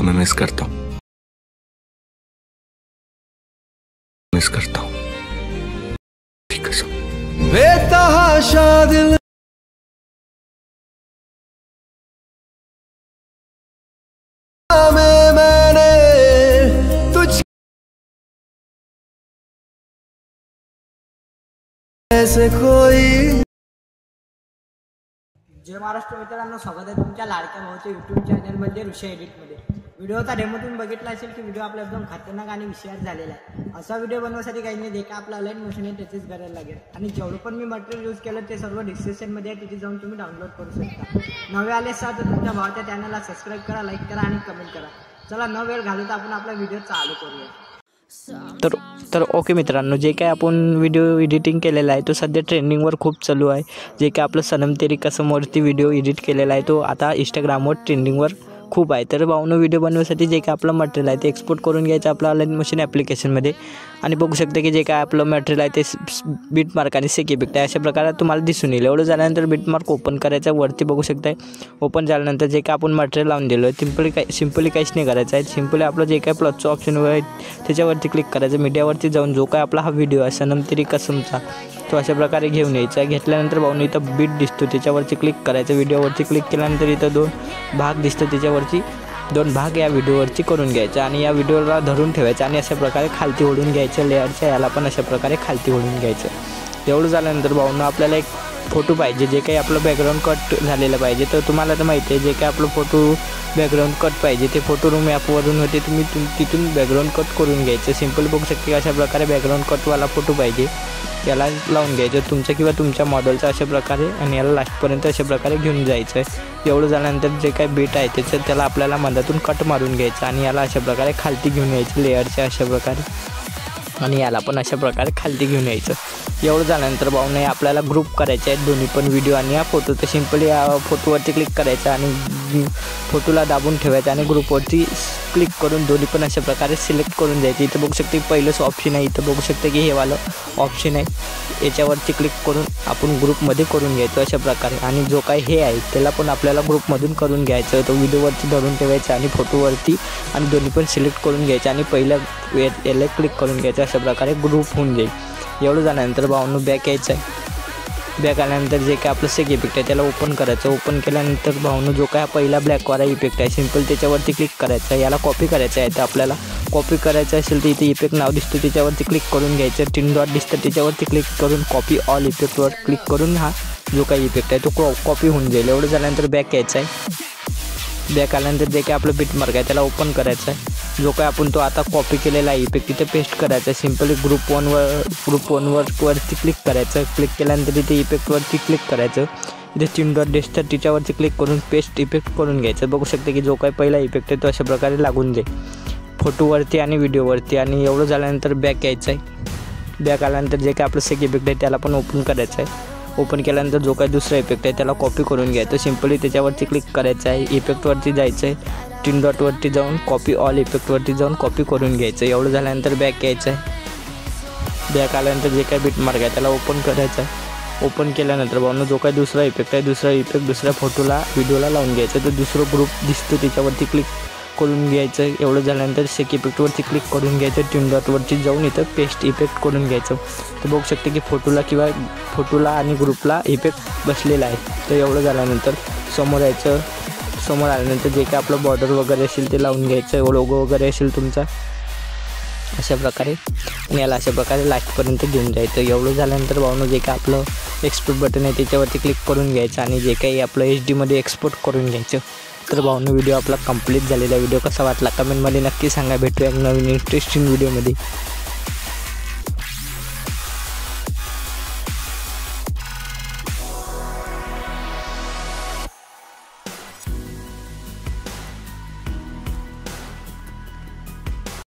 तुम्हें मिस करता हूँ, ठीक है। बेतहाशा दिल में मैंने तुझ ऐसे कोई। जय महाराष्ट्र मित्रांनो, स्वागत आहे तुमच्या लाडक्या भाऊच्या यूट्यूब चॅनलमध्ये ऋषी एडिटमध्ये। व्हिडिओचा डेमो तुम्ही बघितला असेल की व्हिडिओ आपला एकदम खतरनाक आणि विषयात झालेला आहे। असा व्हिडिओ बनवण्यासाठी काही नाही, जे का आपला ऑनलाईन मशीन आहे त्याचीच करायला लागेल आणि जेवढं पण मी मटेरियल यूज केलं ते सर्व डिस्क्रिप्शनमध्ये आहे, तिथे जाऊन तुम्ही डाउनलोड करू शकता। नवे आले असाल तर तुमच्या भावाच्या चॅनलला सबस्क्राईब करा, लाईक करा आणि कमेंट करा। चला न वेळ घालवता आपण आपला व्हिडिओ चालू करूया। तर ओके मित्रांनो, जे काय आपण व्हिडिओ एडिटिंग केलेला आहे तो सध्या ट्रेंडिंगवर खूप चालू आहे। जे काय आपलं सनम तेरी कसमवरती व्हिडिओ एडिट केलेला आहे तो आता इंस्टाग्रामवर ट्रेंडिंगवर खूप आहे। तर भाऊनो, व्हिडिओ बनवण्यासाठी जे काय आपलं मटेरियल आहे ते एक्सपोर्ट करून घ्यायचं आपलं ऑनलाईन मशीन ॲप्लिकेशनमध्ये आणि बघू शकता की जे काय आपलं मटेरियल आहे ते बीटमार्क आणि सेक इफेक्ट आहे अशा प्रकारे तुम्हाला दिसून येईल। एवढं झाल्यानंतर बीटमार्क ओपन करायचं, वरती बघू शकताय। ओपन झाल्यानंतर जे काय आपण मटेरियल लावून दिलं आहे सिम्पली काहीच नाही करायचं आहे। सिम्पली आपलं जे काय प्लसचं ऑप्शन आहे त्याच्यावरती क्लिक करायचं। मीडियावरती जाऊन जो काय आपला हा व्हिडिओ आहे सनम तेरी कसमचा तो अशा प्रकारे घेऊन यायचा आहे। घेतल्यानंतर भाऊनो इथं बीट दिसतो त्याच्यावरती क्लिक करायचं। व्हिडिओवरती क्लिक केल्यानंतर इथं 2 भाग दिसतं, त्याच्यावरती 2 भाग या व्हिडिओवरती करून घ्यायचं आणि या व्हिडिओला धरून ठेवायचं आणि अशा प्रकारे खालती ओढून घ्यायचं। लेअरच्या याला पण अशा प्रकारे खालती ओढून घ्यायचं। एवढं झाल्यानंतर भाऊनो आपल्याला एक फोटो पाहिजे, जे काही आपलं बॅकग्राऊंड कट झालेलं पाहिजे। तर तुम्हाला तर माहिती आहे जे काही आपलं फोटो बॅकग्राऊंड कट पाहिजे ते फोटो रूम ॲपवरून होते, तुम्ही तिथून बॅकग्राऊंड कट करून घ्यायचं। सिम्पल बघू शकते की अशा प्रकारे बॅकग्राऊंड कटवाला फोटो पाहिजे, याला लावून घ्यायचं तुमच्या किंवा तुमच्या मॉडेलचा अशा प्रकारे आणि याला लास्टपर्यंत अशा प्रकारे घेऊन जायचं आहे। एवढं झाल्यानंतर जे काही बीट आहे त्याला आपल्याला मधातून कट मारून घ्यायचं आणि याला अशा प्रकारे खालती घेऊन यायचं लेअरच्या अशा प्रकारे आणि याला पण अशा प्रकारे खालती घेऊन यायचं। एवढं झाल्यानंतर भाऊने आपल्याला ग्रुप करायचे आहेत दोन्ही पण व्हिडिओ आणि हा फोटो। तर सिम्पली या फोटोवरती क्लिक करायचं आणि फोटोला दाबून ठेवायचं आणि ग्रुपवरती क्लिक करून दोन्ही पण अशा प्रकारे सिलेक्ट करून द्यायचं। इथं बघू शकते पहिलंच ऑप्शन आहे, इथं बघू शकते की हे वालं ऑप्शन आहे, याच्यावरती क्लिक करून आपण ग्रुपमध्ये करून घ्यायचं अशा प्रकारे। आणि जो काही हे आहे त्याला पण आपल्याला ग्रुपमधून करून घ्यायचं। तो व्हिडिओवरती धरून ठेवायचं आणि फोटोवरती आणि दोन्ही पण सिलेक्ट करून घ्यायचं आणि पहिल्या याला क्लिक करून घ्यायचं, अशा प्रकारे ग्रुप होऊन जाईल। एवढं झाल्यानंतर भाऊनो बॅक यायचं आहे। बॅक आल्यानंतर जे काय आपलं सेक इफेक्ट आहे त्याला ओपन करायचं। ओपन केल्यानंतर भाऊनो जो काय पहिला ब्लॅकवाला इफेक्ट आहे सिम्पल त्याच्यावरती क्लिक करायचं, याला कॉपी करायचं आहे। तर आपल्याला कॉपी करायचं असेल तर इथे इफेक्ट नाव दिसतं त्याच्यावरती क्लिक करून घ्यायचं। 3 डॉट दिसतं त्याच्यावरती क्लिक करून कॉपी ऑल इफेक्टवर क्लिक करून हा जो काही इफेक्ट आहे तो कॉपी होऊन जाईल। एवढं झाल्यानंतर बॅक यायचं आहे। बॅक आल्यानंतर जे काय आपलं बीटमार्क आहे त्याला ओपन करायचं आहे। जो काय आपण तो आता कॉपी केलेला आहे इफेक्ट तिथे पेस्ट करायचा आहे। सिम्पली ग्रुप 1 वरती क्लिक करायचं। क्लिक केल्यानंतर इथे इफेक्टवरती क्लिक करायचं, इथे 3 डॉट दिसतं त्याच्यावरती क्लिक करून पेस्ट इफेक्ट करून घ्यायचं। बघू शकते की जो काही पहिला इफेक्ट आहे तो अशा प्रकारे लागून जाईल फोटोवरती आणि व्हिडिओवरती। आणि एवढं झाल्यानंतर बॅक यायचं आहे। बॅक आल्यानंतर जे काय आपलं सेक इफेक्ट आहे त्याला पण ओपन करायचं आहे। ओपन केल्यानंतर जो काही दुसरा इफेक्ट आहे त्याला कॉपी करून घ्यायचं। सिम्पली त्याच्यावरती क्लिक करायचं आहे, इफेक्टवरती जायचं आहे, 3 डॉटवरती जाऊन कॉपी ऑल इफेक्टवरती जाऊन कॉपी करून घ्यायचं। एवढं झाल्यानंतर बॅक यायचं आहे। बॅक आल्यानंतर जे काही बीटमार्क आहे त्याला ओपन करायचं आहे। ओपन केल्यानंतर भाऊनो जो काही दुसरा इफेक्ट आहे दुसरा इफेक्ट दुसऱ्या फोटोला व्हिडिओला लावून घ्यायचं। तर दुसरं ग्रुप दिसतो त्याच्यावरती क्लिक करून घ्यायचं। एवढं झाल्यानंतर सेक इफेक्टवरती क्लिक करून घ्यायचं, 3 डॉटवरती जाऊन इथं पेस्ट इफेक्ट करून घ्यायचं। तर बघू शकते की फोटोला आणि ग्रुपला इफेक्ट बसलेला आहे। तर एवढं झाल्यानंतर समोर यायचं। समोर आल्यानंतर जे काय आपलं बॉर्डर वगैरे असेल ते लावून घ्यायचं, लोगो वगैरे असेल तुमचा अशा प्रकारे आणि याला अशा प्रकारे लास्टपर्यंत घेऊन जायचं। एवढं झाल्यानंतर भाऊनो जे काय आपलं एक्सपोर्ट बटन आहे त्याच्यावरती क्लिक करून घ्यायचं आणि जे काही आपलं HD मध्ये एक्सपोर्ट करून घ्यायचं। तर भाऊनो व्हिडिओ आपला कंप्लीट झालेला व्हिडिओ कसा वाटला कमेंटमध्ये नक्की सांगा। भेटूया एक नवीन इंटरेस्टिंग व्हिडिओमध्ये।